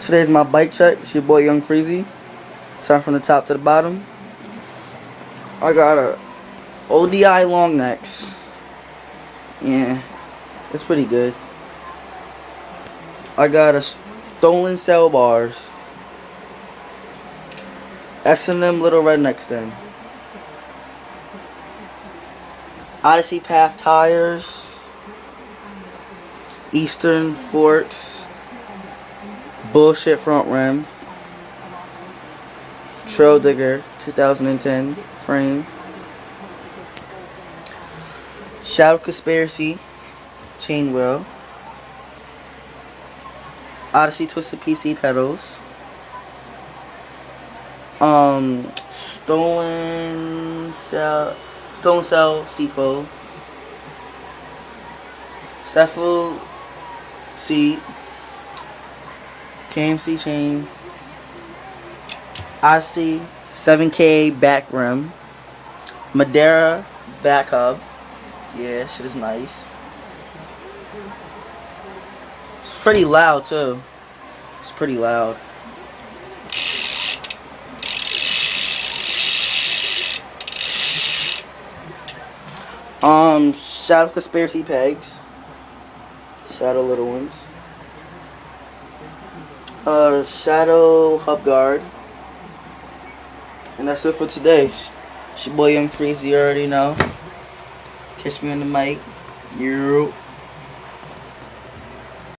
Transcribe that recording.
Today's my bike check. It's your boy Young Frezzyy. Starting from the top to the bottom. I got a ODI long necks. Yeah, it's pretty good. I got a stolen cell bars. S&M little redneck stem. Odyssey Path tires. Eastern forks. Bullshit front rim. Trail Digger 2010 frame. Shadow Conspiracy chain wheel. Odyssey Twisted PC pedals. Stone Cell Sequel. Steffel seat. KMC chain. Odyssey 7K back rim. Madeira back hub. Yeah, shit is nice. It's pretty loud too. It's pretty loud. Shadow Conspiracy pegs. Shadow little ones. Shadow hub guard. And that's it for today. It's your boy Young Frezzyy, you already know. Catch me on the mic. You.